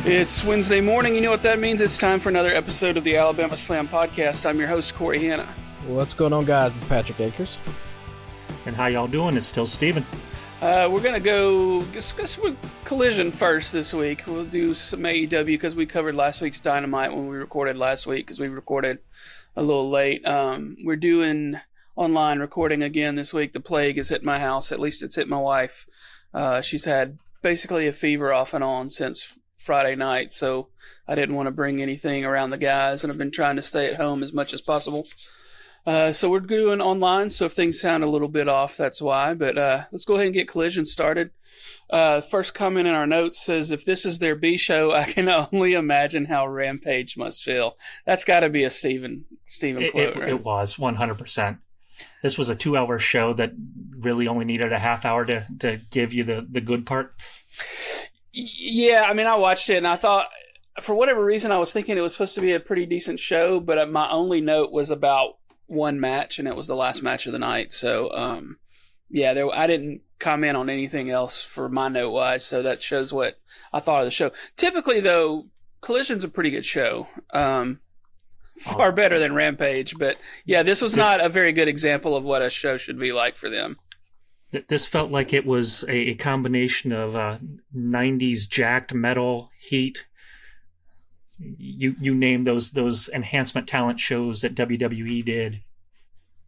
It's Wednesday morning. You know what that means? It's time for another episode of the Alabama Slam Podcast. I'm your host, Corey Hanna. What's going on, guys? It's Patrick Akers. And how y'all doing? It's still Steven. We're going to go discuss with Collision first this week. We'll do some AEW because we covered last week's Dynamite when we recorded last week because we recorded a little late. We're doing online recording again this week. The plague has hit my house. At least it's hit my wife. She's had basically a fever off and on since Friday night, so I didn't want to bring anything around the guys, and I've been trying to stay at home as much as possible. So we're doing online, so if things sound a little bit off, that's why. But let's go ahead and get Collision started. First comment in our notes says, if this is their B show, I can only imagine how Rampage must feel. That's got to be a Steven quote, right? It was, 100%. This was a 2-hour show that really only needed a half hour to give you the good part. Yeah, I mean, I watched it and I thought, for whatever reason, I was thinking it was supposed to be a pretty decent show, but my only note was about one match, and it was the last match of the night. So, I didn't comment on anything else for my note-wise, so that shows what I thought of the show. Typically, though, Collision's a pretty good show. Far better than Rampage, but yeah, this was not a very good example of what a show should be like for them. This felt like it was a combination of 90s jacked metal, heat. You name those enhancement talent shows that WWE did,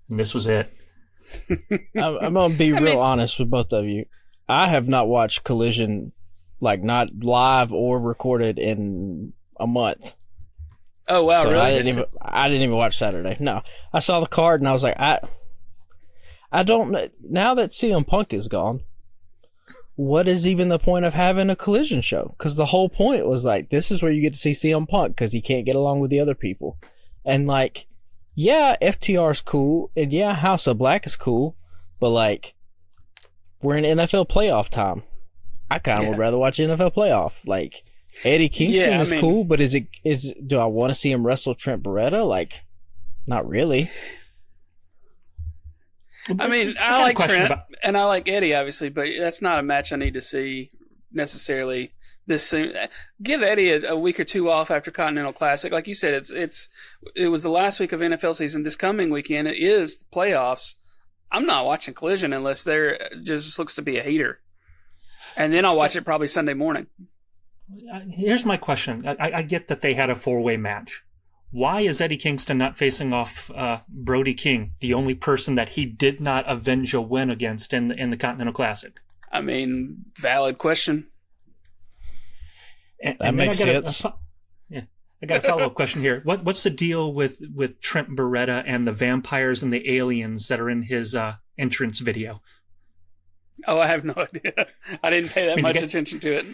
and this was it. I'm going to be real honest with both of you. I have not watched Collision, like not live or recorded, in a month. Oh, wow, so really? I didn't even watch Saturday. No. I saw the card and I was like, I don't, now that CM Punk is gone, what is even the point of having a Collision show? Because the whole point was like, this is where you get to see CM Punk because he can't get along with the other people. And like, yeah, FTR is cool, and yeah, House of Black is cool, but like, we're in NFL playoff time. I kind of would rather watch NFL playoff. Like, Eddie Kingston is cool, but do I want to see him wrestle Trent Beretta? Like, not really. I mean, I like Trent and I like Eddie, obviously, but that's not a match I need to see necessarily this soon. Give Eddie a week or two off after Continental Classic. Like you said, it was the last week of NFL season. This coming weekend, it is the playoffs. I'm not watching Collision unless there just looks to be a heater. And then I'll watch it probably Sunday morning. Here's my question. I get that they had a 4-way match. Why is Eddie Kingston not facing off Brody King, the only person that he did not avenge a win against in the Continental Classic? I mean, valid question. That makes sense. I got a follow-up question here. What's the deal with Trent Beretta and the vampires and the aliens that are in his entrance video? Oh, I have no idea. I didn't pay that much attention to it.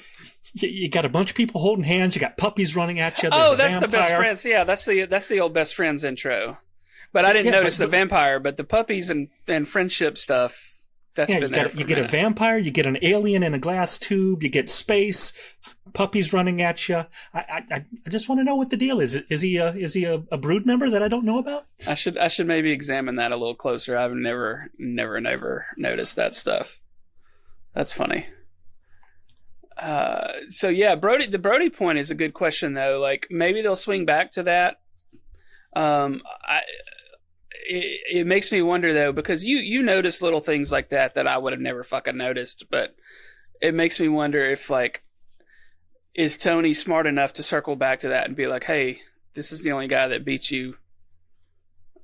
You got a bunch of people holding hands. You got puppies running at you. That's the best friends. Yeah, that's the old best friends intro. But I didn't notice the vampire. But the puppies and friendship stuff. That's been there. You get a vampire. You get an alien in a glass tube. You get space. Puppies running at you. I just want to know what the deal is. Is he a brood member that I don't know about? I should maybe examine that a little closer. I've never noticed that stuff. That's funny. So yeah, the Brody point is a good question though. Like maybe they'll swing back to that. It makes me wonder though, because you notice little things like that I would have never fucking noticed, but it makes me wonder if like, is Tony smart enough to circle back to that and be like, hey, this is the only guy that beat you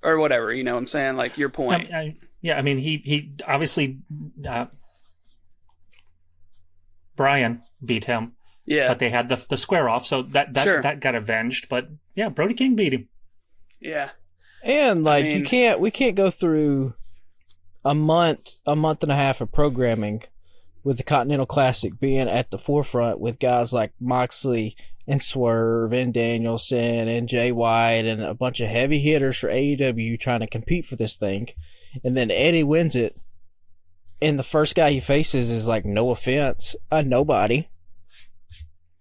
or whatever, you know what I'm saying? Like your point. I mean, he obviously, Brian beat him. Yeah. But they had the square off, so that got avenged. But yeah, Brody King beat him. Yeah. And like we can't go through a month and a half of programming with the Continental Classic being at the forefront with guys like Moxley and Swerve and Danielson and Jay White and a bunch of heavy hitters for AEW trying to compete for this thing. And then Eddie wins it. And the first guy he faces is like, no offense, a nobody.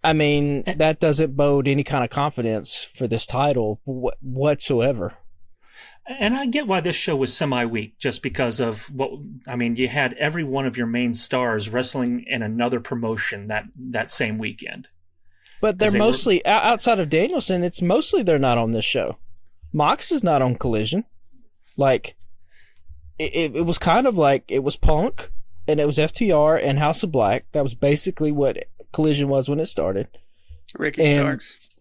I mean, that doesn't bode any kind of confidence for this title whatsoever. And I get why this show was semi-weak, just because of you had every one of your main stars wrestling in another promotion that same weekend. But they're mostly outside of Danielson. It's mostly they're not on this show. Mox is not on Collision. Like it was kind of like it was Punk and it was FTR and House of Black. That was basically what Collision was when it started. Ricky Starks.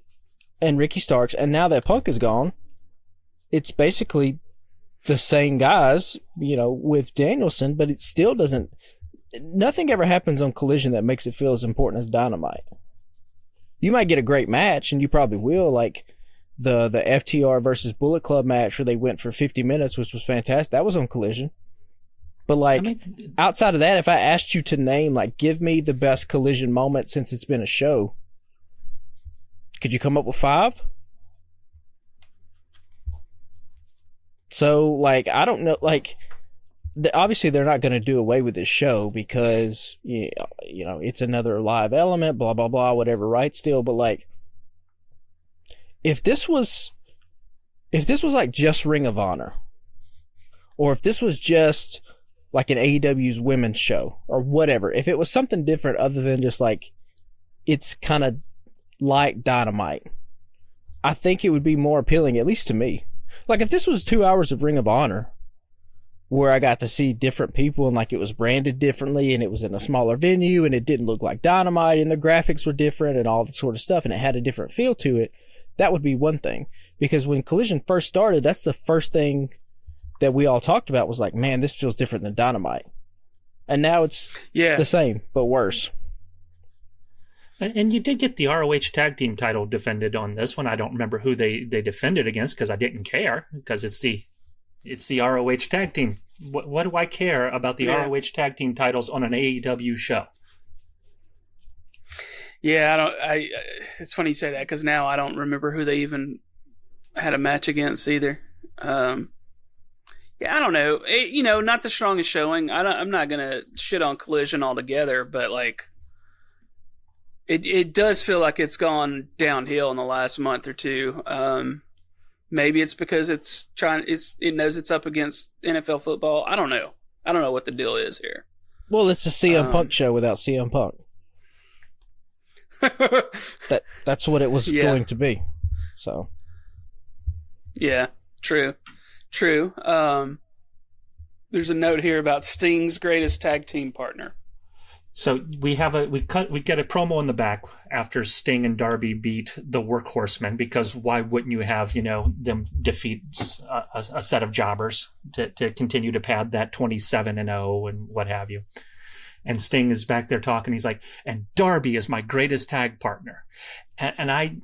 And Ricky Starks. And now that Punk is gone, it's basically the same guys, with Danielson, but it still doesn't. Nothing ever happens on Collision that makes it feel as important as Dynamite. You might get a great match, and you probably will, like the FTR versus Bullet Club match where they went for 50 minutes, which was fantastic. That was on Collision. But, outside of that, if I asked you to name, give me the best Collision moment since it's been a show, could you come up with 5? So, I don't know, obviously they're not going to do away with this show because, it's another live element, blah, blah, blah, whatever, right, still, but, if this was just Ring of Honor, or if this was just, an AEW's women's show, or whatever, if it was something different other than just, it's kind of like Dynamite, I think it would be more appealing, at least to me. If this was 2 hours of Ring of Honor, where I got to see different people and it was branded differently and it was in a smaller venue and it didn't look like Dynamite and the graphics were different and all this sort of stuff and it had a different feel to it, that would be one thing. Because when Collision first started, that's the first thing that we all talked about was man, this feels different than Dynamite. And now it's the same, but worse. And you did get the ROH tag team title defended on this one. I don't remember who they defended against because I didn't care because it's the ROH tag team. What do I care about the ROH tag team titles on an AEW show? Yeah, it's funny you say that because now I don't remember who they even had a match against either. I don't know. Not the strongest showing. I'm not gonna shit on Collision altogether, but it does feel like it's gone downhill in the last month or two. Maybe it's because it knows it's up against NFL football. I don't know. I don't know what the deal is here. Well, it's a CM Punk show without CM Punk. That's what it was going to be. So. Yeah, true. There's a note here about Sting's greatest tag team partner. So we get a promo in the back after Sting and Darby beat the Workhorsemen because why wouldn't you have them defeat a set of jobbers to continue to pad that 27-0 and what have you. And Sting is back there talking. He's like, and Darby is my greatest tag partner, and I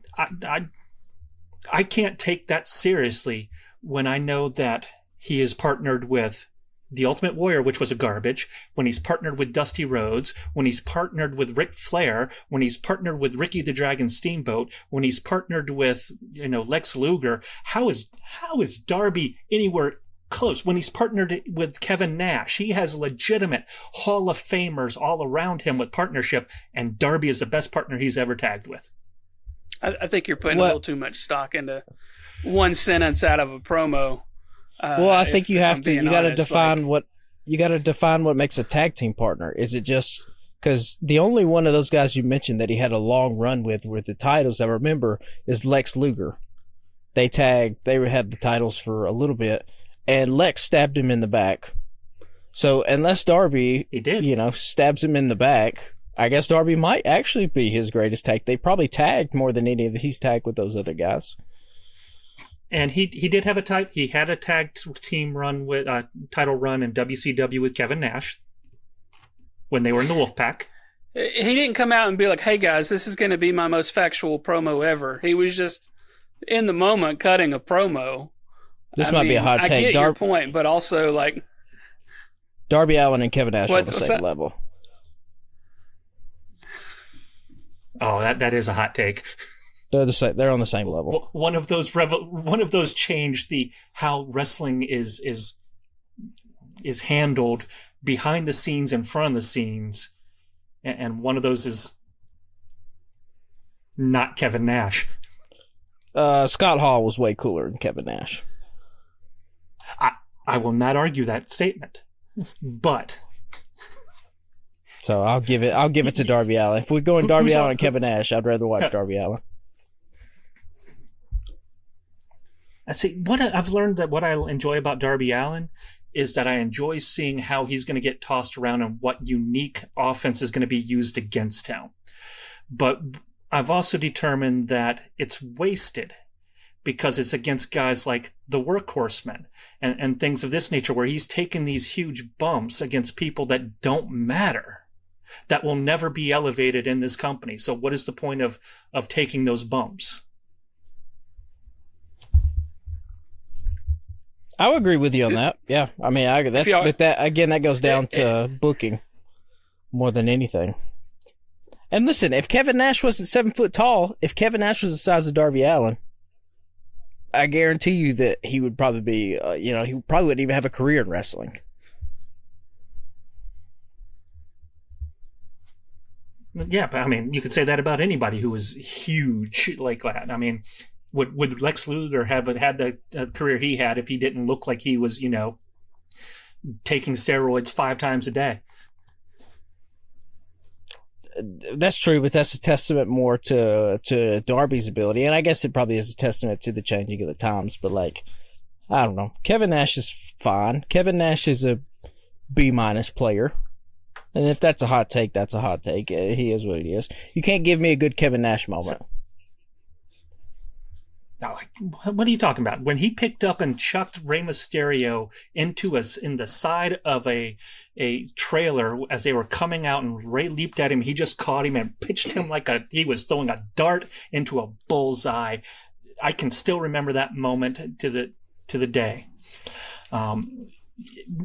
can't take that seriously when I know that he is partnered with The Ultimate Warrior, which was a garbage, when he's partnered with Dusty Rhodes, when he's partnered with Ric Flair, when he's partnered with Ricky the Dragon Steamboat, when he's partnered with, Lex Luger. How is Darby anywhere close? When he's partnered with Kevin Nash, he has legitimate Hall of Famers all around him with partnership, and Darby is the best partner he's ever tagged with. I think you're putting a little too much stock into one sentence out of a promo. I think you got to define what makes a tag team partner. Is it just because the only one of those guys you mentioned that he had a long run with the titles I remember is Lex Luger. They had the titles for a little bit and Lex stabbed him in the back. So unless Darby, stabs him in the back, I guess Darby might actually be his greatest tag. They probably tagged more than any of he's tagged with those other guys. And he did have he had a tag team run with title run in WCW with Kevin Nash when they were in the Wolfpack. He didn't come out and be like, "Hey guys, this is going to be my most factual promo ever." He was just in the moment cutting a promo. This might be a hot take. I get your point, but also Darby Allin and Kevin Nash are on the same level. Oh, that is a hot take. They're the same. They're on the same level. One of those changed how wrestling is handled behind the scenes, in front of the scenes, and one of those is not Kevin Nash. Scott Hall was way cooler than Kevin Nash. I will not argue that statement, but So I'll give it to Darby Allin. If we're going Darby Allin and Kevin Nash, I'd rather watch Darby Allin. I see. What I've learned that what I enjoy about Darby Allin is that I enjoy seeing how he's going to get tossed around and what unique offense is going to be used against him. But I've also determined that it's wasted because it's against guys like the Workhorsemen and things of this nature, where he's taking these huge bumps against people that don't matter, that will never be elevated in this company. So what is the point of taking those bumps? I would agree with you on that. Yeah, I mean, but that again, that goes down to booking more than anything. And listen, if Kevin Nash wasn't 7 foot tall, if Kevin Nash was the size of Darby Allin, I guarantee you that he would probably be, he probably wouldn't even have a career in wrestling. Yeah, but I mean, you could say that about anybody who was huge like that. I mean, would Lex Luger have had the career he had if he didn't look like he was, taking steroids 5 times a day? That's true, but that's a testament more to Darby's ability, and I guess it probably is a testament to the changing of the times. But I don't know. Kevin Nash is fine. Kevin Nash is a B- player, and if that's a hot take, that's a hot take. He is what he is. You can't give me a good Kevin Nash moment. Now, what are you talking about? When he picked up and chucked Rey Mysterio in the side of a trailer as they were coming out, and Rey leaped at him, he just caught him and pitched him like he was throwing a dart into a bullseye. I can still remember that moment to the day.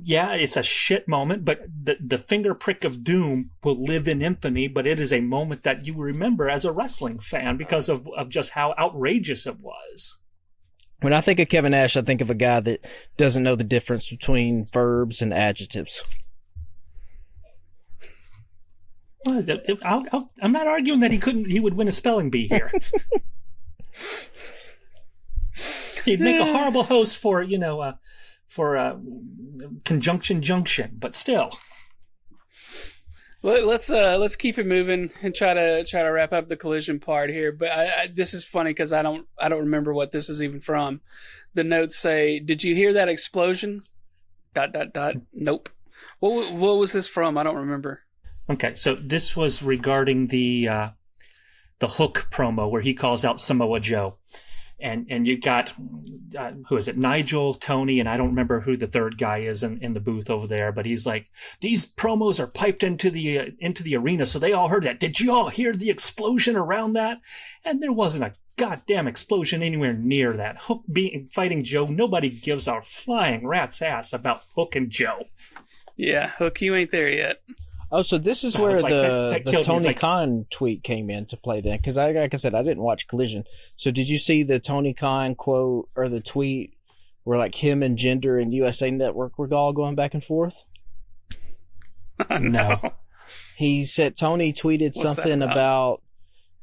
Yeah, it's a shit moment, but the finger prick of doom will live in infamy, but it is a moment that you remember as a wrestling fan because of just how outrageous it was. When I think of Kevin Nash, I think of a guy that doesn't know the difference between verbs and adjectives. Well, I'm not arguing that he would win a spelling bee here. He'd make a horrible host for conjunction junction, but still. Well, let's keep it moving and try to wrap up the Collision part here. But this is funny because I don't remember what this is even from. The notes say, "Did you hear that explosion?" ... Nope. What was this from? I don't remember. Okay, so this was regarding the Hook promo where he calls out Samoa Joe. And you got, who is it, Nigel, Tony, and I don't remember who the third guy is in the booth over there, but he's like, these promos are piped into the arena, so they all heard that. Did you all hear the explosion around that? And there wasn't a goddamn explosion anywhere near that. Hook fighting Joe, nobody gives a flying rat's ass about Hook and Joe. Yeah, Hook, you ain't there yet. Oh, so this is where the Tony Khan tweet came into play then, because like I said, I didn't watch Collision. So did you see the Tony Khan quote or the tweet where like him and Jinder and USA Network were all going back and forth? No. He said Tony tweeted something about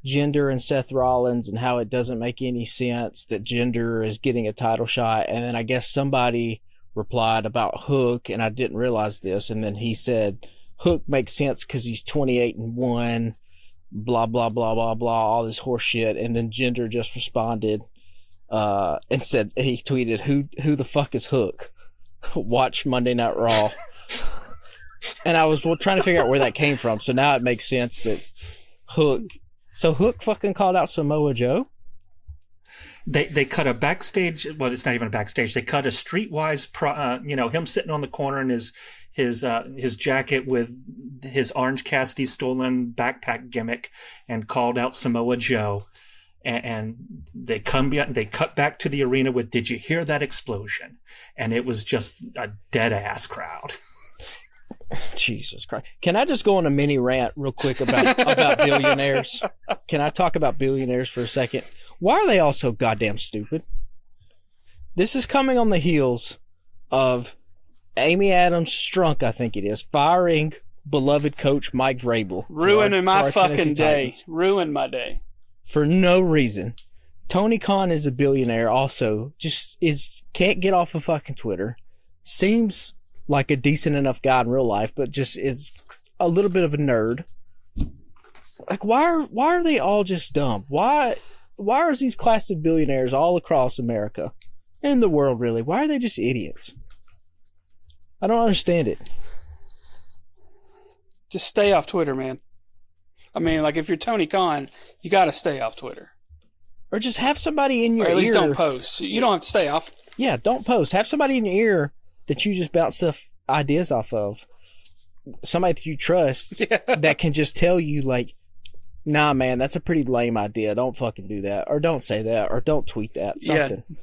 Jinder and Seth Rollins and how it doesn't make any sense that Jinder is getting a title shot, and then I guess somebody replied about Hook, and I didn't realize this, and then he said Hook makes sense because he's 28-1, blah, blah, blah, blah, blah, all this horse shit. And then Jinder just responded and said, he tweeted, who the fuck is Hook? Watch Monday Night Raw. And I was trying to figure out where that came from. So now it makes sense that Hook fucking called out Samoa Joe? They cut a backstage, well, it's not even a backstage. They cut a streetwise, him sitting on the corner in his jacket with his Orange Cassidy stolen backpack gimmick, and called out Samoa Joe. And they cut back to the arena with, "Did you hear that explosion?" And it was just a dead ass crowd. Jesus Christ. Can I just go on a mini rant real quick about billionaires? Can I talk about billionaires for a second? Why are they all so goddamn stupid? This is coming on the heels of Amy Adams Strunk, I think it is, firing beloved coach Mike Vrabel. Ruining my fucking day. Ruined my day. For no reason. Tony Khan is a billionaire also. Just can't get off of fucking Twitter. Seems like a decent enough guy in real life, but just is a little bit of a nerd. Like, why are they all just dumb? Why are these class of billionaires all across America and the world, really? Why are they just idiots? I don't understand it. Just stay off Twitter, man. I mean, like, if you're Tony Khan, you got to stay off Twitter. Or just have somebody in your ear. Or at least don't post. You don't have to stay off. Yeah, don't post. Have somebody in your ear that you just bounce ideas off of. Somebody that you trust that can just tell you, like, nah, man, that's a pretty lame idea. Don't fucking do that. Or don't say that. Or don't tweet that. Something. Yeah.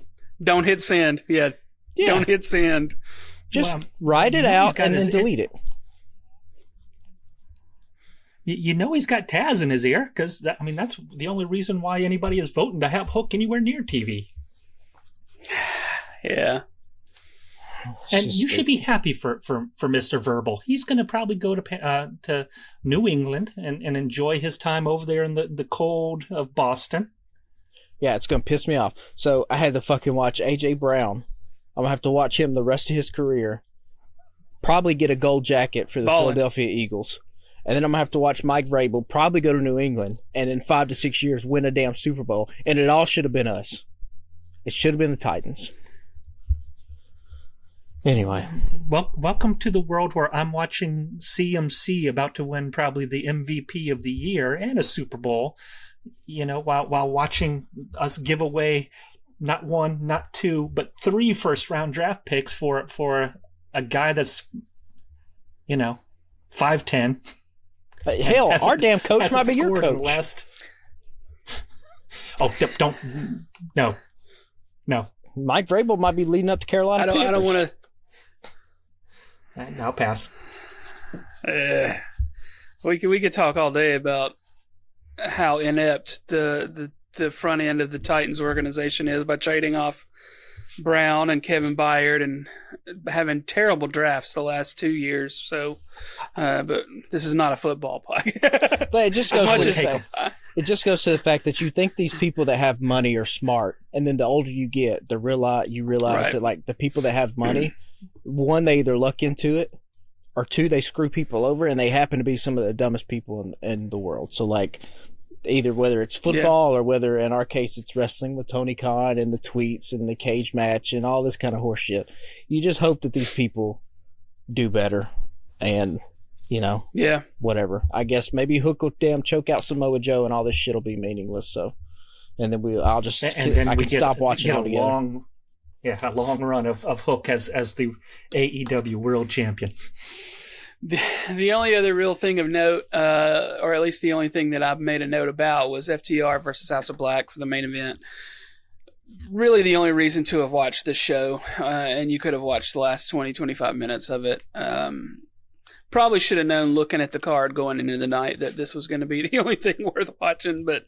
Don't hit send. Yeah. Don't hit send. Just write it out and then delete it. You know he's got Taz in his ear, because that's the only reason why anybody is voting to have Hook anywhere near TV. Yeah. And you should be happy for Mr. Verbal. He's going to probably go to New England and enjoy his time over there in the cold of Boston. Yeah, it's going to piss me off. So I had to fucking watch A.J. Brown. I'm going to have to watch him the rest of his career. Probably get a gold jacket for the Philadelphia Eagles. And then I'm going to have to watch Mike Vrabel probably go to New England and in 5 to 6 years win a damn Super Bowl. And it all should have been us. It should have been the Titans. Anyway. Well, welcome to the world where I'm watching CMC about to win probably the MVP of the year and a Super Bowl, while watching us give away not 1, not 2, but 3 first-round draft picks for a guy that's, 5'10". Hell, our damn coach might be your coach. No. Mike Vrabel might be leading up to Carolina. I don't want to. I'll pass. We could talk all day about how inept the front end of the Titans organization is by trading off Brown and Kevin Byard and having terrible drafts the last 2 years. So, but this is not a football podcast. But it just goes to the fact that you think these people that have money are smart, and then the older you get, you realize that, like, the people that have money, one, they either luck into it, or two, they screw people over, and they happen to be some of the dumbest people in the world. So, like, either whether it's football or whether in our case it's wrestling with Tony Khan and the tweets and the cage match and all this kind of horse shit. You just hope that these people do better and, whatever. I guess maybe Hook will damn choke out Samoa Joe and all this shit will be meaningless. So, and then I can stop watching altogether. A long run of Hook as the AEW World Champion. The only other real thing of note, or at least the only thing that I've made a note about, was FTR versus House of Black for the main event. Really the only reason to have watched this show, and you could have watched the last 20, 25 minutes of it. Probably should have known looking at the card going into the night that this was going to be the only thing worth watching, but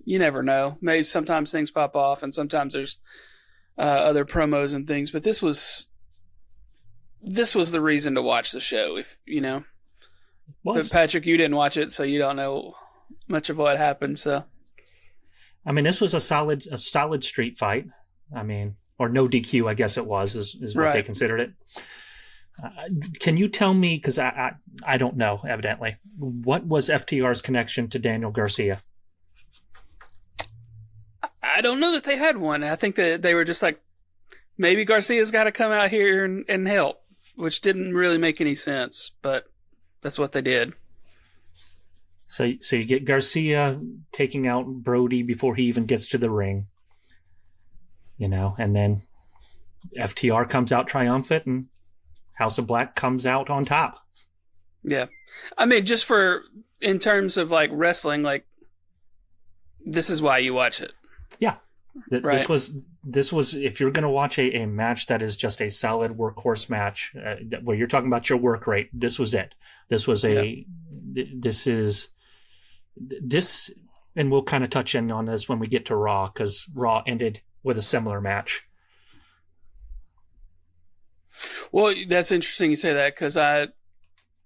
you never know. Maybe sometimes things pop off, and sometimes there's other promos and things, but this was the reason to watch the show, if But Patrick, you didn't watch it, so you don't know much of what happened. So, this was a solid street fight. Or no DQ, I guess it was, is what they considered it. Can you tell me, because I don't know, evidently, what was FTR's connection to Daniel Garcia? I don't know that they had one. I think that they were just like, maybe Garcia's got to come out here and help, which didn't really make any sense, but that's what they did. So you get Garcia taking out Brody before he even gets to the ring, and then FTR comes out triumphant and House of Black comes out on top. Yeah. Just in terms of like wrestling, like this is why you watch it. Yeah. This was if you're going to watch a match that is just a solid workhorse match, where you're talking about your work rate, this was it. This was this, and we'll kind of touch in on this when we get to Raw, because Raw ended with a similar match. Well, that's interesting you say that, because I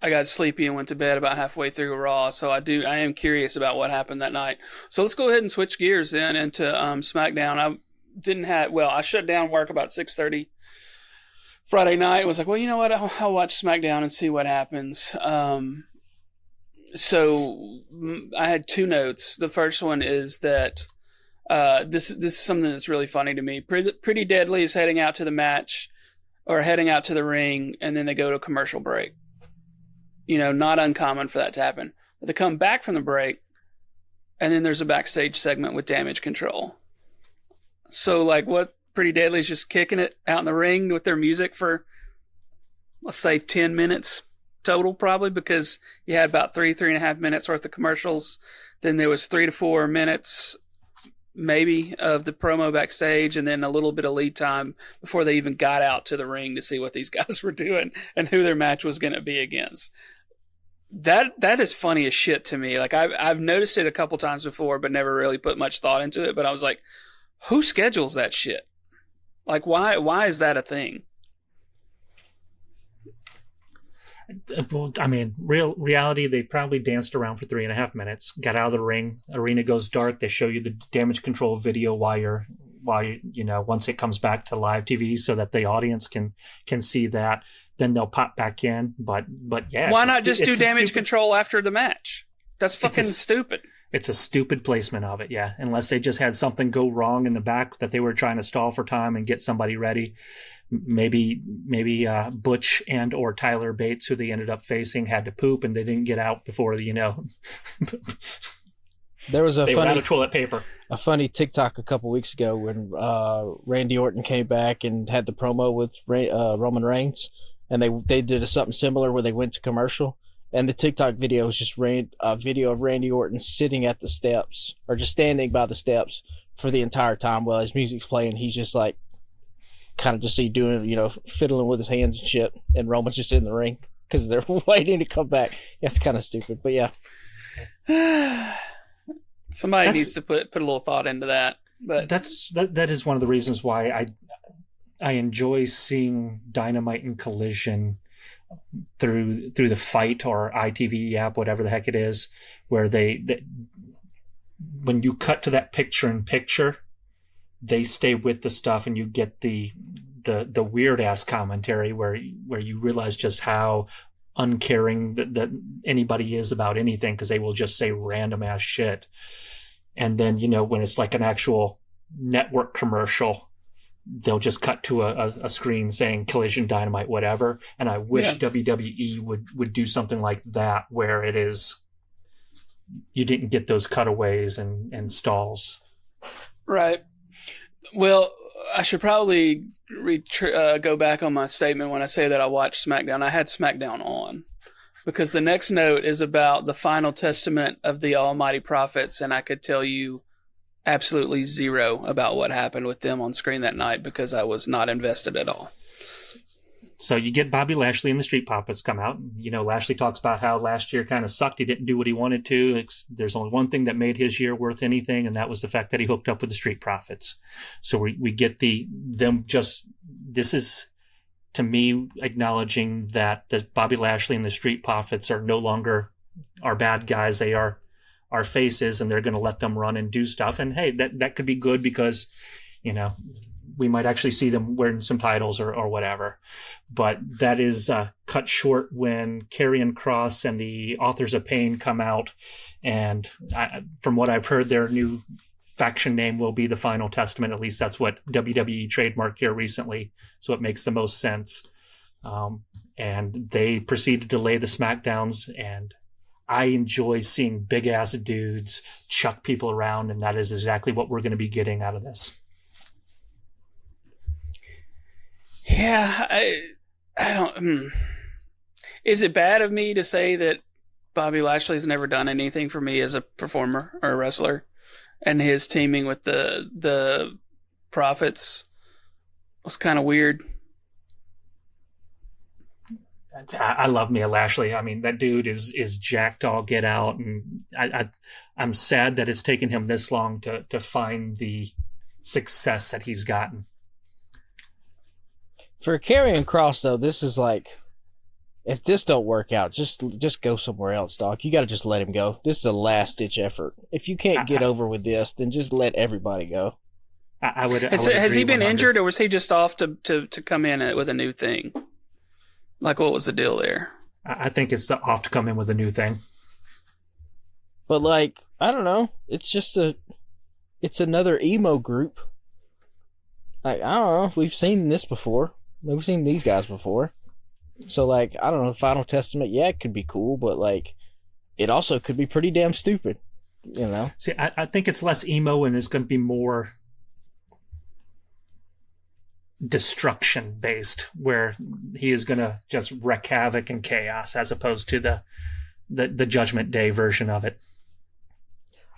got sleepy and went to bed about halfway through Raw, so I am curious about what happened that night. So let's go ahead and switch gears then into SmackDown. I shut down work about 6:30 Friday night. Was like, well, you know what? I'll watch SmackDown and see what happens. So I had two notes. The first one is that this is something that's really funny to me. Pretty Deadly is heading out to the match or heading out to the ring, and then they go to a commercial break. Not uncommon for that to happen. But they come back from the break, and then there's a backstage segment with Damage Control. So, like, what Pretty Deadly is just kicking it out in the ring with their music for, let's say, 10 minutes total, probably, because you had about 3.5 minutes worth of commercials. Then there was 3 to 4 minutes, maybe, of the promo backstage, and then a little bit of lead time before they even got out to the ring to see what these guys were doing and who their match was going to be against. That is funny as shit to me. Like, I've noticed it a couple times before, but never really put much thought into it. But I was like, who schedules that shit? Like, why is that a thing? Well, I mean, reality, they probably danced around for 3.5 minutes, got out of the ring, arena goes dark, they show you the Damage Control video while you once it comes back to live TV so that the audience can see that. Then they'll pop back in. But yeah. Why not just do Damage Control after the match? That's fucking stupid. It's a stupid placement of it, yeah. Unless they just had something go wrong in the back that they were trying to stall for time and get somebody ready. Maybe Butch and or Tyler Bates, who they ended up facing, had to poop and they didn't get out before There was they were out of toilet paper. A funny TikTok a couple weeks ago when Randy Orton came back and had the promo with Roman Reigns, and they did something similar where they went to commercial, and the TikTok video was just a video of Randy Orton sitting at the steps or just standing by the steps for the entire time while his music's playing. He's just like kind of just doing, fiddling with his hands and shit, and Roman's just in the ring because they're waiting to come back. That's kind of stupid, but yeah. Somebody needs to put a little thought into that. But that is one of the reasons why I enjoy seeing Dynamite and Collision through the Fight or ITV app, whatever the heck it is, where they when you cut to that picture-in-picture, they stay with the stuff and you get the weird ass commentary where you realize just how uncaring that anybody is about anything, because they will just say random ass shit. And then, when it's like an actual network commercial, they'll just cut to a screen saying Collision, Dynamite, whatever. And I wish WWE would do something like that, where it is, you didn't get those cutaways and stalls. Right. Well, I should probably go back on my statement when I say that I watched SmackDown. I had SmackDown on because the next note is about the final testament of the Almighty Prophets, and I could tell you absolutely zero about what happened with them on screen that night because I was not invested at all. So you get Bobby Lashley and the Street Profits come out. Lashley talks about how last year kind of sucked. He didn't do what he wanted to. There's only one thing that made his year worth anything, and that was the fact that he hooked up with the Street Profits. So we get this is, to me, acknowledging that the Bobby Lashley and the Street Profits are no longer our bad guys. They are our faces, and they're going to let them run and do stuff. And hey, that could be good because, we might actually see them wearing some titles or whatever. But that is cut short when Karrion Kross and the Authors of Pain come out. And from what I've heard, their new faction name will be the Final Testament. At least that's what WWE trademarked here recently. So it makes the most sense. And they proceeded to lay the SmackDowns, and I enjoy seeing big ass dudes chuck people around. And that is exactly what we're going to be getting out of this. Yeah, I don't. Is it bad of me to say that Bobby Lashley's never done anything for me as a performer or a wrestler, and his teaming with the Prophets was kind of weird? I love Mia Lashley. I mean, that dude is jacked all get out, and I'm sad that it's taken him this long to find the success that he's gotten. For Karrion Kross, though, this is like, if this don't work out, just go somewhere else, dog. You got to just let him go. This is a last-ditch effort. If you can't get over with this, then just let everybody go. I would. Has he been 100. injured, or was he just off to come in with a new thing? Like, what was the deal there? I think it's off to come in with a new thing. But like, I don't know. It's another emo group. Like, I don't know. We've seen this before. We've seen these guys before. So like, I don't know. Final Testament, yeah, it could be cool, but like, it also could be pretty damn stupid. You know. See, I think it's less emo and it's going to be more destruction based, where he is going to just wreak havoc and chaos, as opposed to the Judgment Day version of it.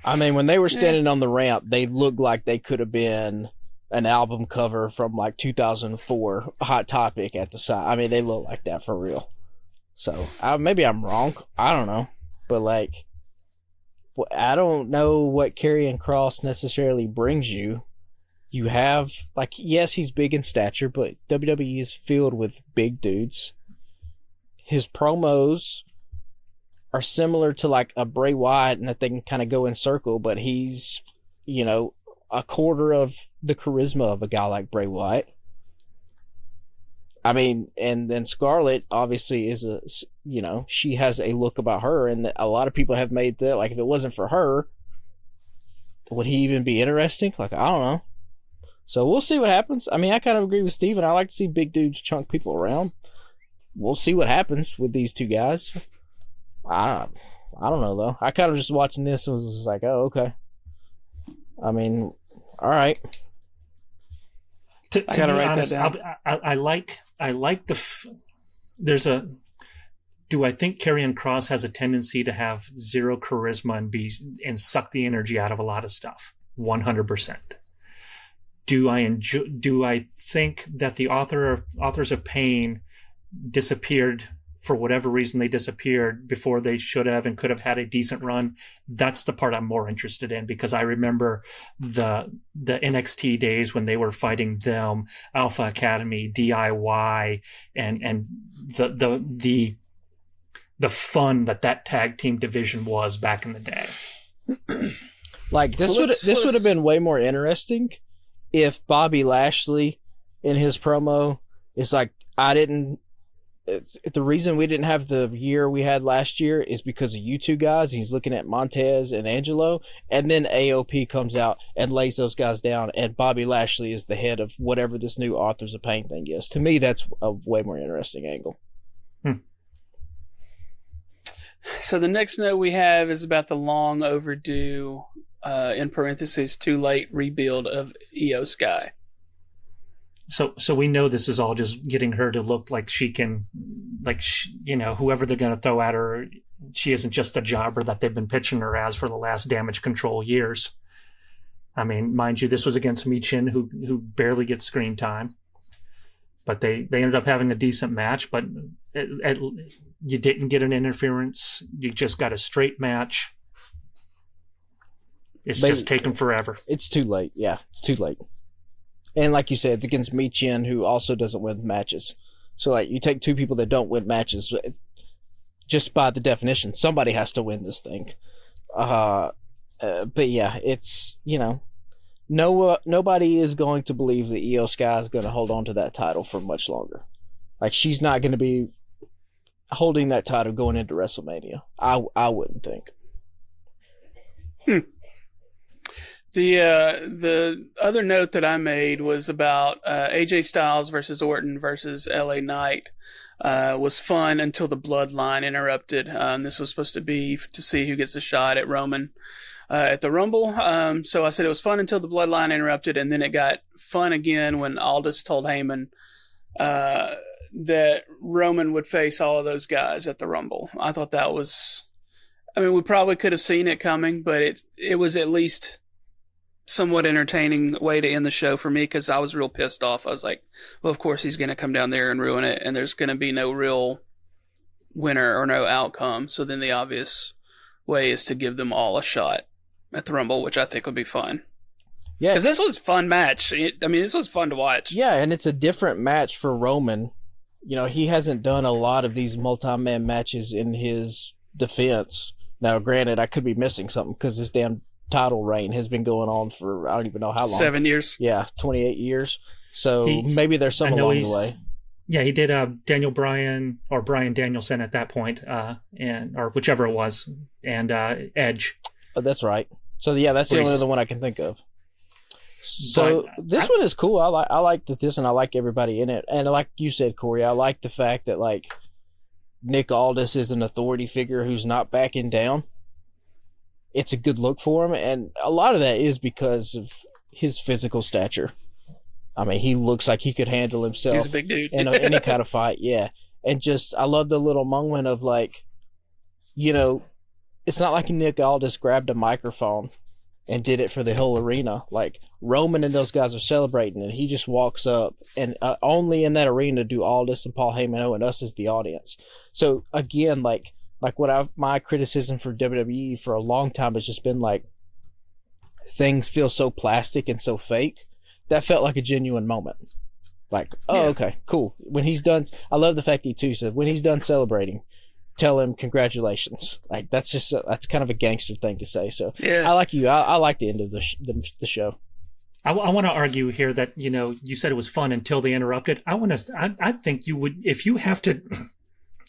I mean, when they were standing on the ramp, they looked like they could have been an album cover from like 2004 Hot Topic at the side. I mean, they look like that for real. So maybe I'm wrong. I don't know. But like, I don't know what Karrion Kross necessarily brings you. You have, like, yes, he's big in stature, but WWE is filled with big dudes. His promos are similar to like a Bray Wyatt in that they can kind of go in circle, but he's, you know, a quarter of the charisma of a guy like Bray Wyatt. I mean, and then Scarlett obviously is she has a look about her, and a lot of people have made that, like, if it wasn't for her, would he even be interesting? Like, I don't know. So we'll see what happens. I mean, I kind of agree with Steven. I like to see big dudes chunk people around. We'll see what happens with these two guys. I don't know, though. I kind of just watching this and was just like, oh, okay. I mean, all right. I gotta write that down. I like do I think Karrion Kross has a tendency to have zero charisma and suck the energy out of a lot of stuff? 100%. Do I think that the authors of pain disappeared for whatever reason? They disappeared before they should have and could have had a decent run. That's the part I'm more interested in, because I remember the NXT days when they were fighting them, Alpha Academy, DIY, and the fun that tag team division was back in the day. Like, this would have been way more interesting if Bobby Lashley in his promo is like, the reason we didn't have the year we had last year is because of you two guys. He's looking at Montez and Angelo, and then AOP comes out and lays those guys down, and Bobby Lashley is the head of whatever this new Authors of Pain thing is. To me, that's a way more interesting angle. So the next note we have is about the long overdue, in parentheses, too late rebuild of Io Sky. So we know this is all just getting her to look like she can, whoever they're going to throw at her, she isn't just a jobber that they've been pitching her as for the last Damage Control years. I mean, mind you, this was against Michin, who barely gets screen time. But they ended up having a decent match, but you didn't get an interference. You just got a straight match. It's just taken forever. It's too late. Yeah, it's too late. And like you said, it's against Michin, who also doesn't win matches. So, like, you take two people that don't win matches, just by the definition, somebody has to win this thing. But yeah, it's, nobody is going to believe that Io Sky is going to hold on to that title for much longer. Like, she's not going to be holding that title going into WrestleMania. I wouldn't think. The other note that I made was about AJ Styles versus Orton versus LA Knight. Was fun until the bloodline interrupted. This was supposed to be to see who gets a shot at Roman at the Rumble. So I said it was fun until the bloodline interrupted, and then it got fun again when Aldis told Heyman that Roman would face all of those guys at the Rumble. I thought that was, we probably could have seen it coming, but it was at least somewhat entertaining way to end the show for me, because I was real pissed off. I was like, well, of course he's going to come down there and ruin it, and there's going to be no real winner or no outcome. So then the obvious way is to give them all a shot at the Rumble, which I think would be fun. Yeah, because this was a fun match. This was fun to watch. Yeah, and it's a different match for Roman. He hasn't done a lot of these multi-man matches in his defense. Now, granted, I could be missing something because his damn title reign has been going on for, I don't even know how long. 7 years. Yeah, 28 years. So maybe there's some along the way. Yeah, he did Daniel Bryan or Bryan Danielson at that point, or whichever it was, and Edge. Oh, that's right. So yeah, that's the only other one I can think of. So this one is cool. I like this, and I like everybody in it. And like you said, Corey, I like the fact that like Nick Aldis is an authority figure who's not backing down. It's a good look for him, and a lot of that is because of his physical stature. I mean, he looks like he could handle himself. He's a big dude. in any kind of fight, yeah. And just, I love the little moment of like, you know, it's not like Nick Aldis grabbed a microphone and did it for the whole arena. Like, Roman and those guys are celebrating, and he just walks up, and only in that arena do Aldis and Paul Heyman know, and us as the audience. So, again, like my criticism for WWE for a long time has just been like, things feel so plastic and so fake. That felt like a genuine moment. Like, okay, cool. When he's done, I love the fact he too said, when he's done celebrating, tell him congratulations. Like, that's just, that's kind of a gangster thing to say. So I like you. I like the end of the show. I want to argue here that, you know, you said it was fun until they interrupted. I think you would, if you have to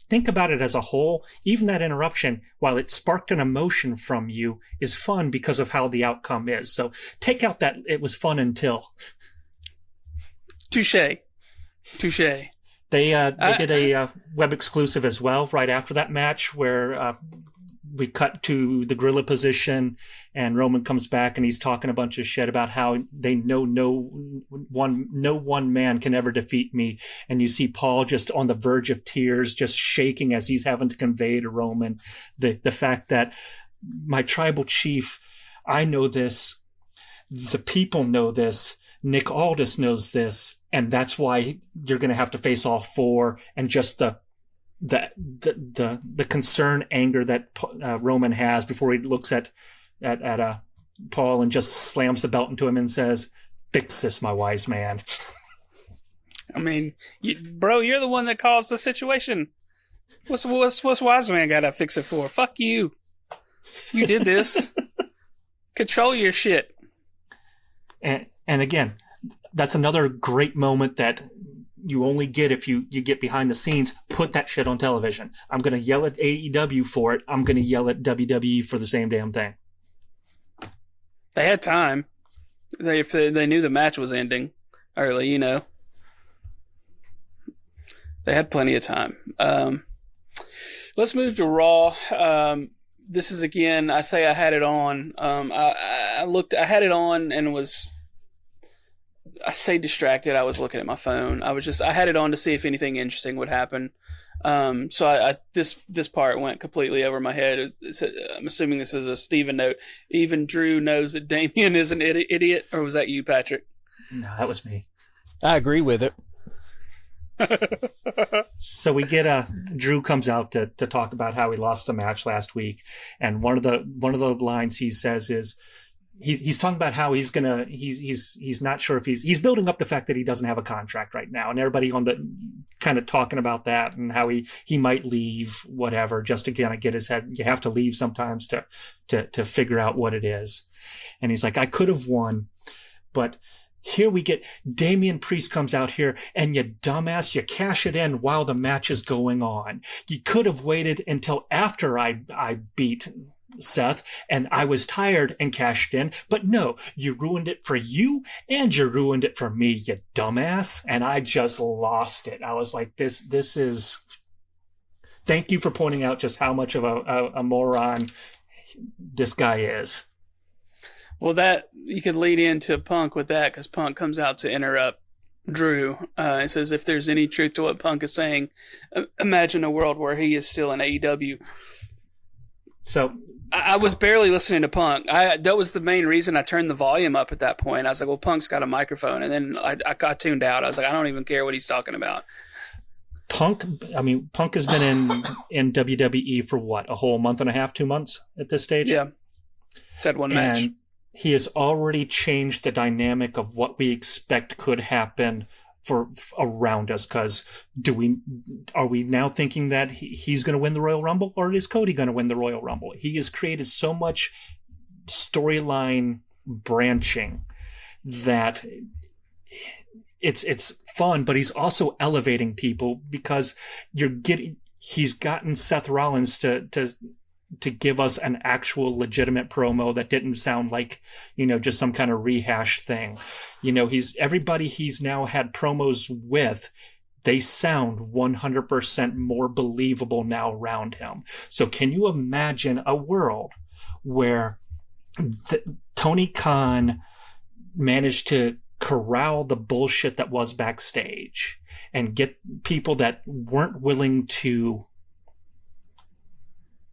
think about it as a whole, even that interruption, while it sparked an emotion from you, is fun because of how the outcome is. So take out that it was fun until. Touche. They did a web exclusive as well right after that match where we cut to the gorilla position and Roman comes back and he's talking a bunch of shit about how they know no one man can ever defeat me. And you see Paul just on the verge of tears, just shaking as he's having to convey to Roman the fact that my tribal chief, I know this, the people know this, Nick Aldis knows this, and that's why you're going to have to face all four. And just the concern, anger that Roman has before he looks at Paul and just slams the belt into him and says, "Fix this, my wise man." I mean, bro, you're the one that caused the situation. What's wise man got to fix it for? Fuck you. You did this. Control your shit. And again, that's another great moment that you only get if you get behind the scenes. Put that shit on television. I'm going to yell at AEW for it. I'm going to yell at WWE for the same damn thing. They had time. If they knew the match was ending early, you know. They had plenty of time. Let's move to Raw. This is, again, I say I had it on. I had it on and was... I say distracted. I was looking at my phone. I had it on to see if anything interesting would happen. So this part went completely over my head. I'm assuming this is a Steven note. Even Drew knows that Damien is an idiot, or was that you, Patrick? No, that was me. I agree with it. So we get Drew comes out to talk about how he lost the match last week, and one of the lines he says is, He's talking about how he's not sure if he's building up the fact that he doesn't have a contract right now, and everybody on the kind of talking about that and how he might leave, whatever, just to kind of get his head. You have to leave sometimes to figure out what it is. And he's like, I could have won, but here we get Damien Priest comes out here, and you dumbass, you cash it in while the match is going on. You could have waited until after I beat Seth and I was tired and cashed in, but no, you ruined it for you and you ruined it for me, you dumbass. And I just lost it. I was like, this is, thank you for pointing out just how much of a moron this guy is. Well, that you could lead into Punk with that, because Punk comes out to interrupt Drew. It says, if there's any truth to what Punk is saying, imagine a world where he is still in AEW. So I was barely listening to Punk. That was the main reason I turned the volume up at that point. I was like, well, Punk's got a microphone. And then I got tuned out. I was like, I don't even care what he's talking about. Punk has been in WWE for what, a whole month and a half, 2 months at this stage? Yeah. It's had one match. And he has already changed the dynamic of what we expect could happen for around us, because are we now thinking that he's going to win the Royal Rumble, or is Cody going to win the Royal Rumble? He has created so much storyline branching that it's fun, but he's also elevating people because he's gotten Seth Rollins to give us an actual legitimate promo that didn't sound like, just some kind of rehash thing. Everybody he's now had promos with, they sound 100% more believable now around him. So can you imagine a world where Tony Khan managed to corral the bullshit that was backstage and get people that weren't willing to,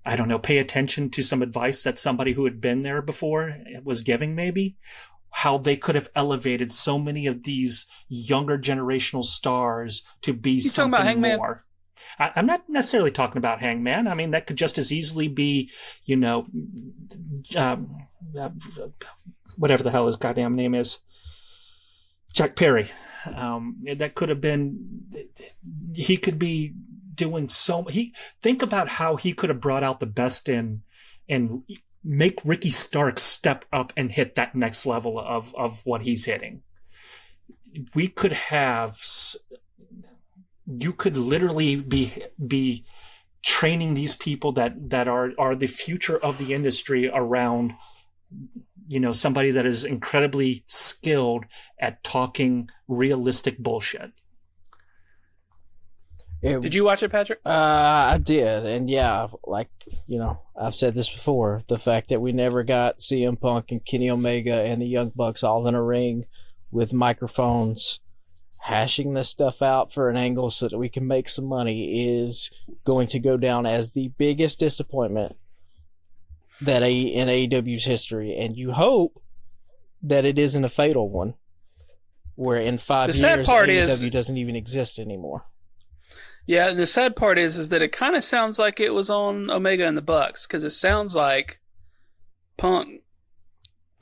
I don't know, pay attention to some advice that somebody who had been there before was giving, maybe? How they could have elevated so many of these younger generational stars to be something more. I'm not necessarily talking about Hangman. I mean, that could just as easily be, whatever the hell his goddamn name is, Jack Perry. That could have been, he could be doing think about how he could have brought out the best in and make Ricky Starks step up and hit that next level of what he's hitting. We could have, you could literally be training these people that are the future of the industry around, somebody that is incredibly skilled at talking realistic bullshit. Did you watch it, Patrick? I did, and yeah, I've said this before, the fact that we never got CM Punk and Kenny Omega and the Young Bucks all in a ring with microphones hashing this stuff out for an angle so that we can make some money is going to go down as the biggest disappointment that in AEW's history, and you hope that it isn't a fatal one, where in 5 years AEW doesn't even exist anymore. Yeah, the sad part is that it kind of sounds like it was on Omega and the Bucks, because it sounds like Punk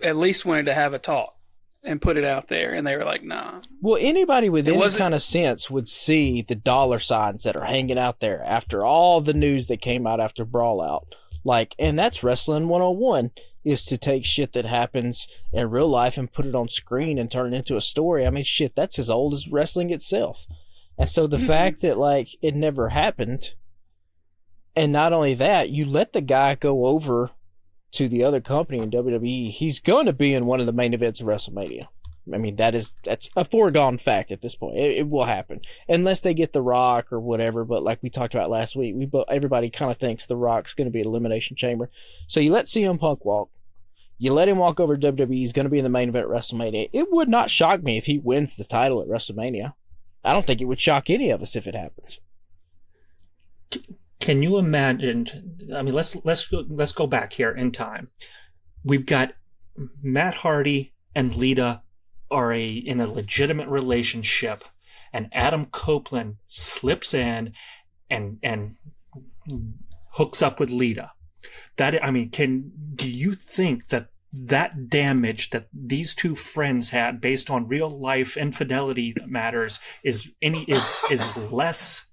at least wanted to have a talk and put it out there, and they were like, nah. Well, anybody with any kind of sense would see the dollar signs that are hanging out there after all the news that came out after Brawl Out. And that's Wrestling 101, is to take shit that happens in real life and put it on screen and turn it into a story. I mean, shit, that's as old as wrestling itself. And so the fact that, it never happened, and not only that, you let the guy go over to the other company in WWE, he's going to be in one of the main events of WrestleMania. I mean, that's a foregone fact at this point. It will happen. Unless they get The Rock or whatever, but like we talked about last week, everybody kind of thinks The Rock's going to be at Elimination Chamber. So you let CM Punk walk. You let him walk over to WWE, he's going to be in the main event at WrestleMania. It would not shock me if he wins the title at WrestleMania. I don't think it would shock any of us if it happens. Can you imagine? I mean, let's go back here in time. We've got Matt Hardy and Lita are in a legitimate relationship, and Adam Copeland slips in and hooks up with Lita. Do you think that damage that these two friends had based on real life infidelity matters is less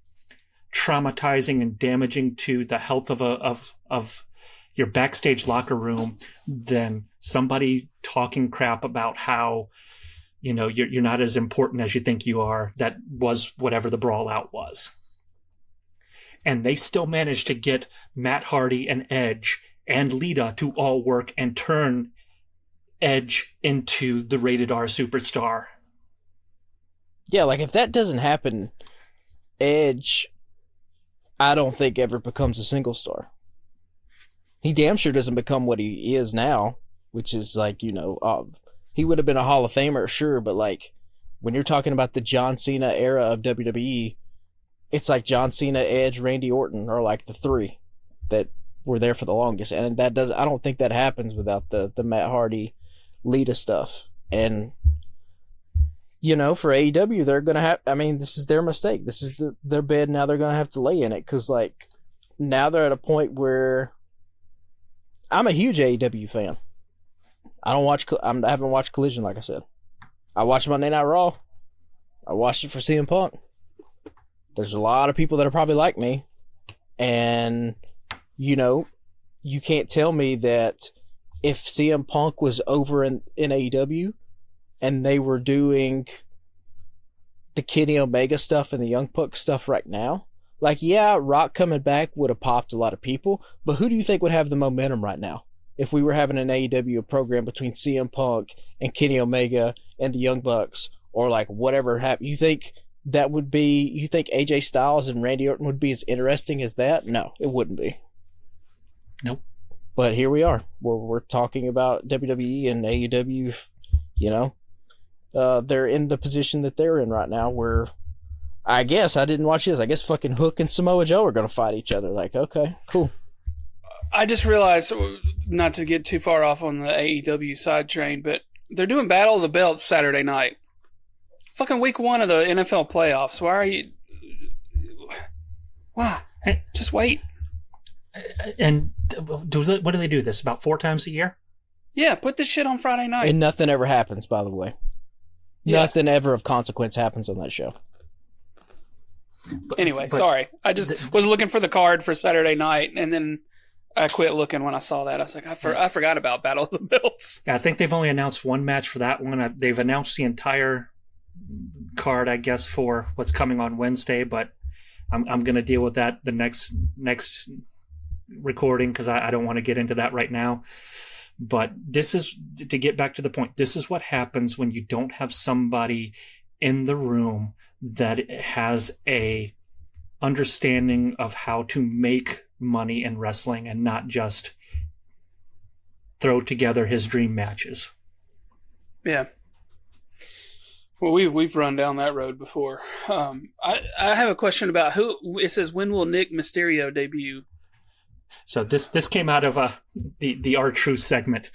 traumatizing and damaging to the health of your backstage locker room than somebody talking crap about how you're not as important as you think you are? That was whatever the Brawl Out was. And they still managed to get Matt Hardy and Edge and Lita to all work and turn Edge into the rated R superstar. Yeah, if that doesn't happen, Edge, I don't think ever becomes a single star. He damn sure doesn't become what he is now, which is he would have been a Hall of Famer, sure, but when you're talking about the John Cena era of WWE, it's like John Cena, Edge, Randy Orton are the three that were there for the longest, and I don't think that happens without the Matt Hardy, Lita stuff. And for AEW, they're gonna have. I mean, this is their mistake. This is their bed. Now they're gonna have to lay in it because now they're at a point where I'm a huge AEW fan. I haven't watched Collision, like I said. I watched Monday Night Raw. I watched it for CM Punk. There's a lot of people that are probably like me, and you can't tell me that if CM Punk was over in AEW and they were doing the Kenny Omega stuff and the Young Buck stuff right now, like, yeah, Rock coming back would have popped a lot of people, but who do you think would have the momentum right now if we were having an AEW program between CM Punk and Kenny Omega and the Young Bucks, or like whatever happened? You think AJ Styles and Randy Orton would be as interesting as that? No, it wouldn't be. Nope. But here we are. We're talking about WWE and AEW. You know, they're in the position that they're in right now, where I guess I didn't watch this. I guess fucking Hook and Samoa Joe are going to fight each other. Like, okay, cool. I just realized, not to get too far off on the AEW side train, but they're doing Battle of the Belts Saturday night. Fucking week 1 of the NFL playoffs. Why are you? Why? Just wait. And what do they do this about 4 times a year? Yeah, put this shit on Friday night. And nothing ever happens, by the way. Yeah. Nothing ever of consequence happens on that show. Anyway, sorry. I just was looking for the card for Saturday night, and then I quit looking when I saw that. I was like, I forgot about Battle of the Belts. Yeah, I think they've only announced one match for that one. They've announced the entire card, I guess, for what's coming on Wednesday, but I'm going to deal with that the next recording, because I don't want to get into that right now. But this is, to get back to the point, this is what happens when you don't have somebody in the room that has a understanding of how to make money in wrestling and not just throw together his dream matches. Yeah. Well, we've run down that road before. I have a question about who. It says, when will Nick Mysterio debut? So this came out of the R-Truth segment,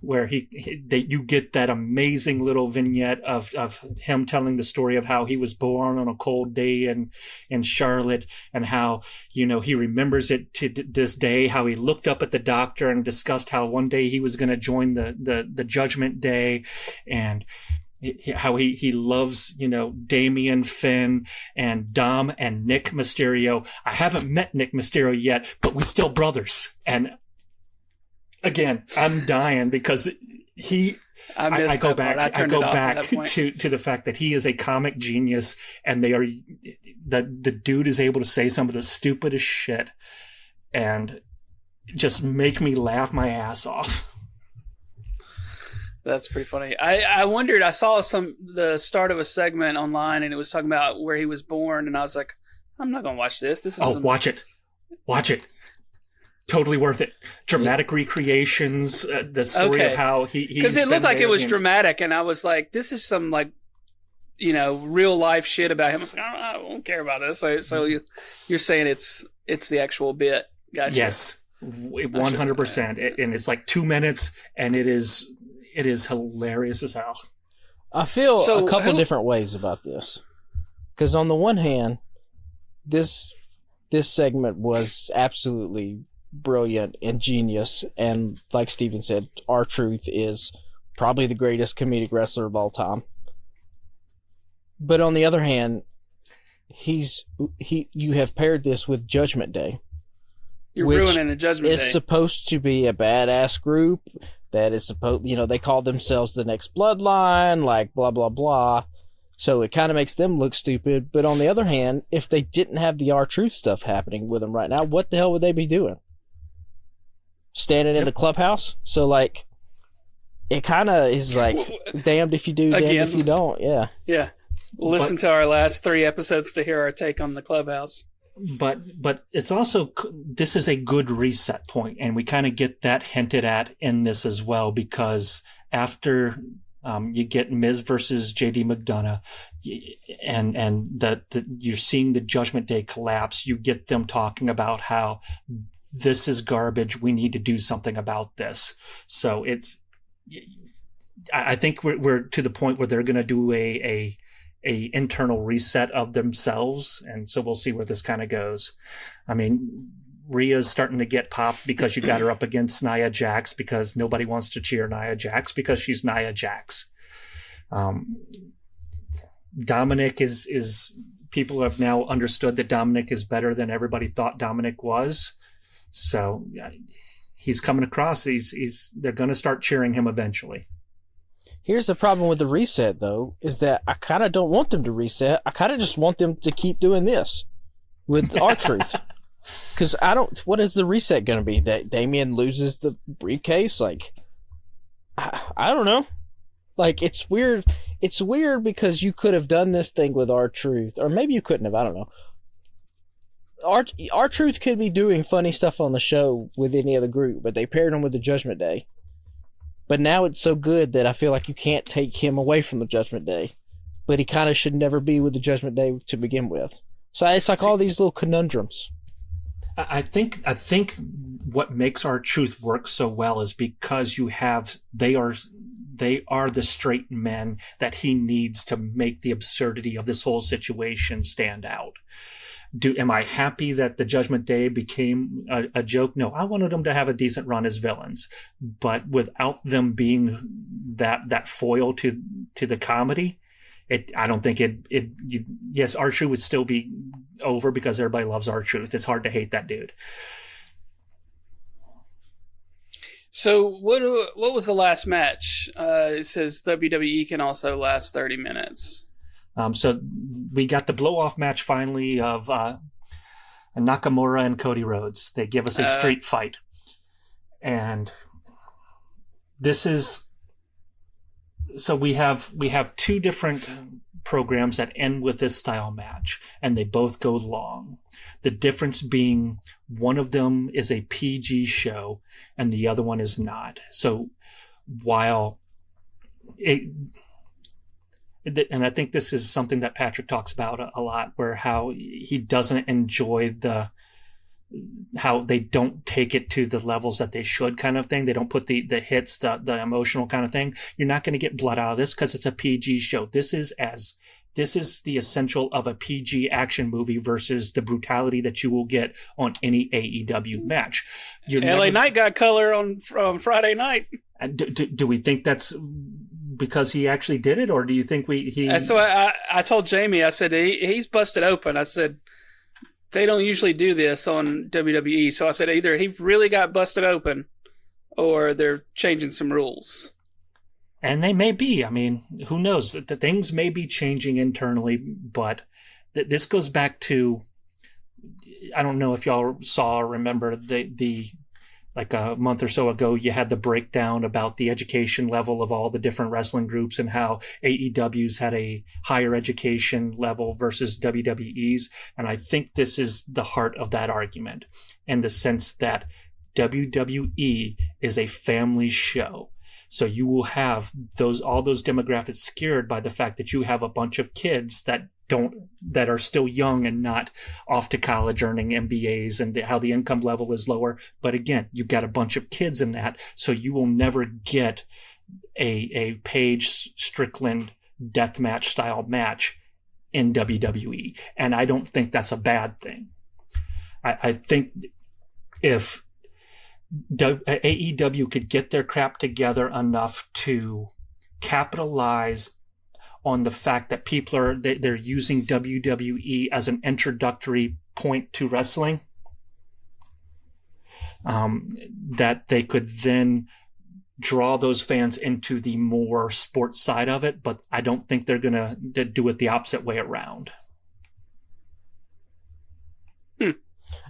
where you get that amazing little vignette of him telling the story of how he was born on a cold day in Charlotte, and how, you know, he remembers it to this day, how he looked up at the doctor and discussed how one day he was going to join the Judgment Day, and how he loves, you know, Damien, Finn, and Dom and Nick Mysterio. I haven't met Nick Mysterio yet, but we still brothers. And again, I'm dying because I go back to the fact that he is a comic genius, and the dude is able to say some of the stupidest shit and just make me laugh my ass off. That's pretty funny. I wondered, I saw the start of a segment online, and it was talking about where he was born, and I was like, I'm not going to watch this. Watch it. Totally worth it. Dramatic recreations, the story of how he... Because it looked like it was dramatic, and I was like, this is some, like, you know, real life shit about him. I was like, I don't care about this. So you're saying it's the actual bit. Gotcha. Yes, 100%. And it's like 2 minutes, and it is hilarious as hell. I feel a couple different ways about this. Because on the one hand, this segment was absolutely brilliant and genius, and like Steven said, R-Truth is probably the greatest comedic wrestler of all time. But on the other hand, you have paired this with Judgment Day. You're ruining the Judgment Day. It's supposed to be a badass group that is supposed, you know, they call themselves the next bloodline, like blah blah blah. So it kind of makes them look stupid. But on the other hand, if they didn't have the R-Truth stuff happening with them right now, what the hell would they be doing? Standing in the clubhouse? So, like, it kind of is like, damned if you do, damned if you don't. Yeah. Yeah. Listen to our last 3 episodes to hear our take on the clubhouse. But it's also, this is a good reset point, and we kind of get that hinted at in this as well, because after you get Miz versus JD McDonough, and you're seeing the Judgment Day collapse, you get them talking about how this is garbage, we need to do something about this. So I think we're to the point where they're going to do a internal reset of themselves, and so we'll see where this kind of goes. I mean, Rhea's starting to get popped because you got her up against Nia Jax, because nobody wants to cheer Nia Jax because she's Nia Jax. Dominic is people have now understood that Dominic is better than everybody thought Dominic was. So he's coming across. They're going to start cheering him eventually. Here's the problem with the reset, though, is that I kind of don't want them to reset. I kind of just want them to keep doing this with R-Truth. Because what is the reset going to be? That Damien loses the briefcase? Like, I don't know. Like, it's weird. It's weird because you could have done this thing with R-Truth. Or maybe you couldn't have. I don't know. R-Truth could be doing funny stuff on the show with any other group, but they paired him with the Judgment Day. But now it's so good that I feel like you can't take him away from the Judgment Day. But he kind of should never be with the Judgment Day to begin with. So it's like all these little conundrums. I think what makes R-Truth work so well is because they are the straight men that he needs to make the absurdity of this whole situation stand out. Am I happy that the Judgment Day became a joke? No, I wanted them to have a decent run as villains, but without them being that foil to the comedy, I don't think yes, R-Truth would still be over because everybody loves R-Truth. It's hard to hate that dude. So what was the last match? It says WWE can also last 30 minutes. So we got the blow-off match finally of Nakamura and Cody Rhodes. They give us a street fight. And this is... So we have two different programs that end with this style match, and they both go long. The difference being one of them is a PG show, and the other one is not. So while and I think this is something that Patrick talks about a lot, where how he doesn't enjoy how they don't take it to the levels that they should, kind of thing. They don't put the hits, the emotional kind of thing. You're not going to get blood out of this because it's a PG show. This is the essential of a PG action movie versus the brutality that you will get on any AEW match. LA Knight got color on Friday night. Do we think that's because he actually did it, or do you think So I told Jamie, I said, he's busted open. I said, they don't usually do this on WWE. So I said, either he really got busted open or they're changing some rules. And they may be. I mean, who knows? The things may be changing internally, but this goes back to, I don't know if y'all saw or remember the like a month or so ago, you had the breakdown about the education level of all the different wrestling groups and how AEW's had a higher education level versus WWE's. And I think this is the heart of that argument, in the sense that WWE is a family show. So you will have all those demographics scared by the fact that you have a bunch of kids that are still young and not off to college earning MBAs, and how the income level is lower. But again, you've got a bunch of kids in that, so you will never get a Paige Strickland deathmatch style match in WWE. And I don't think that's a bad thing. I think if AEW could get their crap together enough to capitalize on the fact that they're using WWE as an introductory point to wrestling, that they could then draw those fans into the more sports side of it. But I don't think they're going to do it the opposite way around.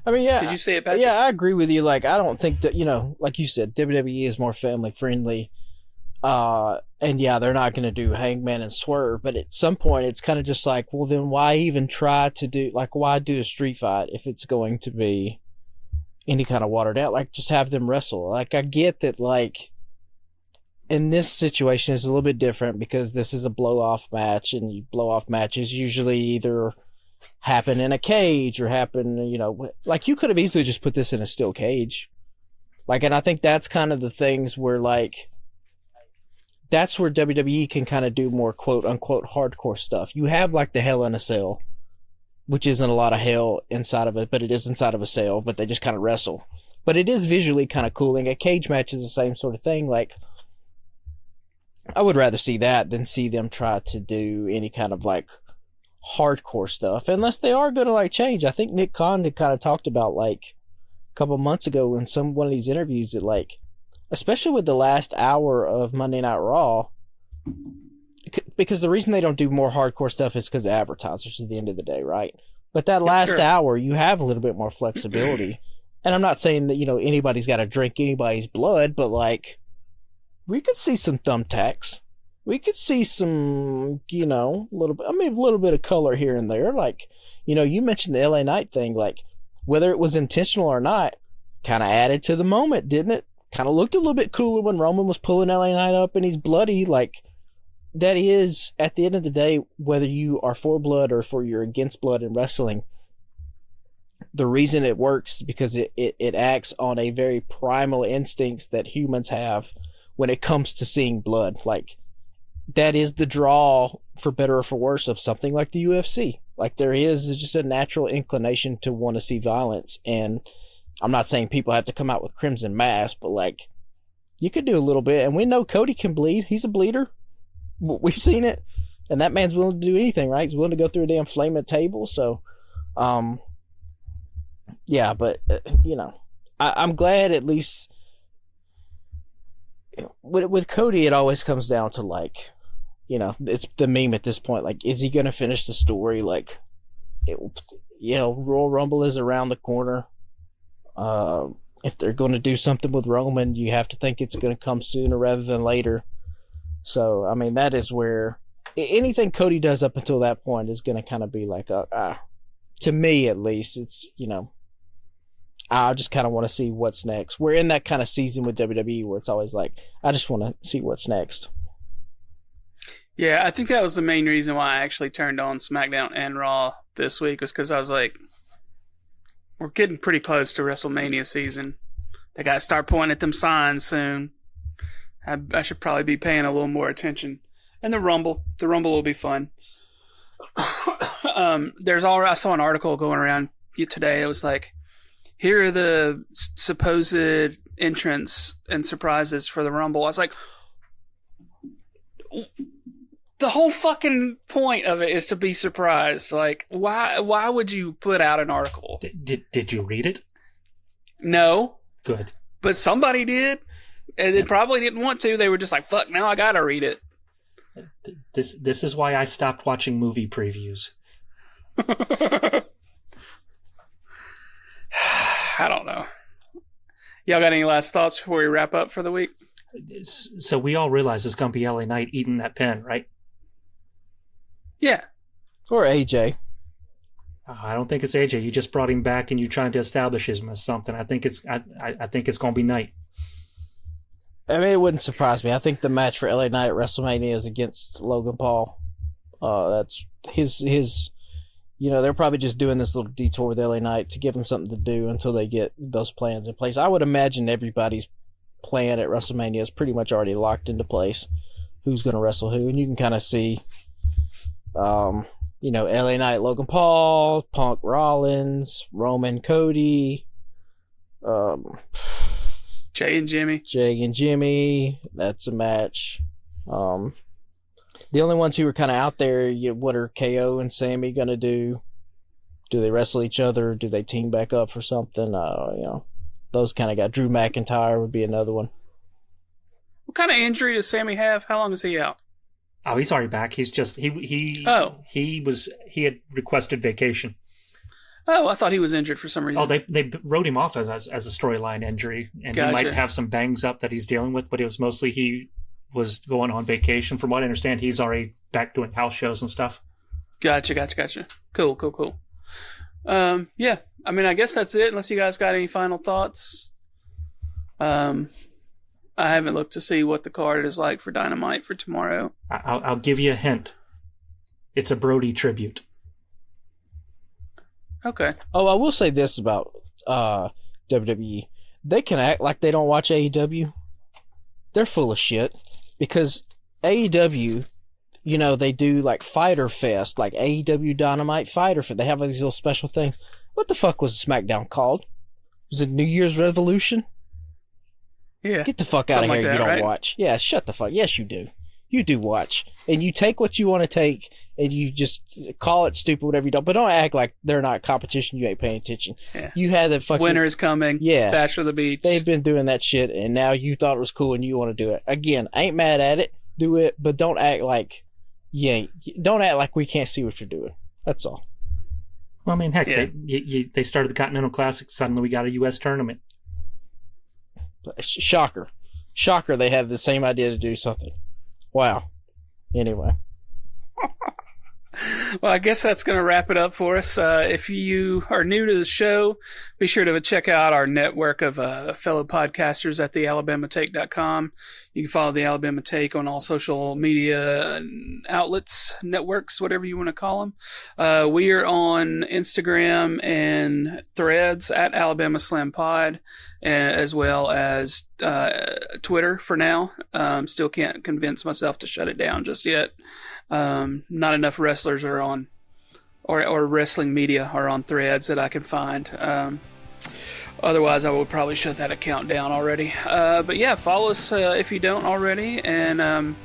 I mean, yeah. Did you say it, Patrick? Yeah, I agree with you. Like, I don't think that, like you said, WWE is more family friendly. And yeah, they're not going to do Hangman and Swerve, but at some point it's kind of just like, well, then why even try to do, like, why do a street fight if it's going to be any kind of watered out? Like, just have them wrestle. Like, I get that, like, in this situation it's a little bit different because this is a blow-off match, and blow-off matches usually either happen in a cage or happen, like, you could have easily just put this in a steel cage. Like, and I think that's kind of the things where, like, that's where WWE can kind of do more quote-unquote hardcore stuff. You have, like, the Hell in a Cell, which isn't a lot of hell inside of it, but it is inside of a cell, but they just kind of wrestle. But it is visually kind of cooling. A cage match is the same sort of thing. Like, I would rather see that than see them try to do any kind of, like, hardcore stuff, unless they are going to, like, change. I think Nick Khan had kind of talked about, like, couple months ago in one of these interviews that, like, especially with the last hour of Monday Night Raw, because the reason they don't do more hardcore stuff is because of advertisers at the end of the day, right? But that last hour, you have a little bit more flexibility. And I'm not saying that, anybody's got to drink anybody's blood, but, like, we could see some thumbtacks. We could see some, a little bit of color here and there. Like, you mentioned the LA Knight thing, like, whether it was intentional or not, kind of added to the moment, didn't it? Kind of looked a little bit cooler when Roman was pulling LA Knight up and he's bloody. Like, that is, at the end of the day, whether you are for blood or you're against blood in wrestling, the reason it works is because it acts on a very primal instincts that humans have when it comes to seeing blood. Like, that is the draw, for better or for worse, of something like the UFC. Like, there is just a natural inclination to want to see violence. And I'm not saying people have to come out with crimson mass, but, like, you could do a little bit. And we know Cody can bleed. He's a bleeder. We've seen it. And that man's willing to do anything, right? He's willing to go through a damn flaming table. So, yeah, but, I'm glad at least with Cody, it always comes down to, like, it's the meme at this point. Like, is he going to finish the story? Like, Royal Rumble is around the corner. If they're going to do something with Roman, you have to think it's going to come sooner rather than later. So, I mean, that is where anything Cody does up until that point is going to kind of be like, to me at least, it's, I just kind of want to see what's next. We're in that kind of season with WWE where it's always like, I just want to see what's next. Yeah, I think that was the main reason why I actually turned on SmackDown and Raw this week, was because I was like, we're getting pretty close to WrestleMania season. They got to start pointing at them signs soon. I should probably be paying a little more attention. And the Rumble will be fun. I saw an article going around today. It was like, here are the supposed entrants and surprises for the Rumble. I was like, the whole fucking point of it is to be surprised. Like, why would you put out an article? Did you read it? No. Good. But somebody did. And they probably didn't want to. They were just like, fuck, now I gotta read it. This is why I stopped watching movie previews. I don't know. Y'all got any last thoughts before we wrap up for the week? So we all realize it's going to be LA Knight eating that pen, right? Yeah. Or AJ. I don't think it's AJ. You just brought him back and you're trying to establish him as something. I think it's going to be Knight. I mean, it wouldn't surprise me. I think the match for LA Knight at WrestleMania is against Logan Paul. That's his. They're probably just doing this little detour with LA Knight to give him something to do until they get those plans in place. I would imagine everybody's plan at WrestleMania is pretty much already locked into place. Who's going to wrestle who, and you can kind of see, LA Knight, Logan Paul, Punk, Rollins, Roman, Cody, Jay and Jimmy. That's a match. The only ones who were kind of out there, what are KO and Sammy going to do? Do they wrestle each other? Do they team back up for something? Those kind of got. Drew McIntyre would be another one. What kind of injury does Sammy have? How long is he out? Oh, he's already back. He's just he had requested vacation. Oh, I thought he was injured for some reason. Oh, they wrote him off as a storyline injury, and Gotcha. He might have some bangs up that he's dealing with, but it was mostly he was going on vacation. From what I understand, he's already back doing house shows and stuff. Gotcha. Cool. Yeah. I mean, I guess that's it, unless you guys got any final thoughts. I haven't looked to see what the card is like for Dynamite for tomorrow. I'll give you a hint. It's a Brody tribute. Okay. Oh, I will say this about WWE. They can act like they don't watch AEW. They're full of shit. Because AEW, they do like Fighter Fest, like AEW Dynamite Fighter Fest. They have these little special things. What the fuck was SmackDown called? Was it New Year's Revolution? Yeah. Get the fuck out of here, like that, you don't right? watch. Yeah, shut the fuck. Yes, you do. You do watch, and you take what you want to take, and you just call it stupid, whatever you don't. But don't act like they're not competition. You ain't paying attention. Yeah. You had the fucking Winter's coming. Yeah. Bachelor of the Beach. They've been doing that shit, and now you thought it was cool, and you want to do it again. I ain't mad at it. Do it, but don't act like Don't act like we can't see what you're doing. That's all. Well, I mean, heck, they started the Continental Classic. Suddenly, we got a U.S. tournament. Shocker. They have the same idea to do something. Wow. Anyway. Well, I guess that's going to wrap it up for us. If you are new to the show, be sure to check out our network of fellow podcasters at thealabamatake.com. You can follow The Alabama Take on all social media outlets, networks, whatever you want to call them. We are on Instagram and Threads at Alabama Slam Pod, as well as Twitter for now. Still can't convince myself to shut it down just yet. Not enough wrestlers are on, or wrestling media are on Threads that I can find. Otherwise, I would probably shut that account down already. But yeah, follow us if you don't already, and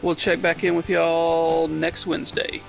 we'll check back in with y'all next Wednesday.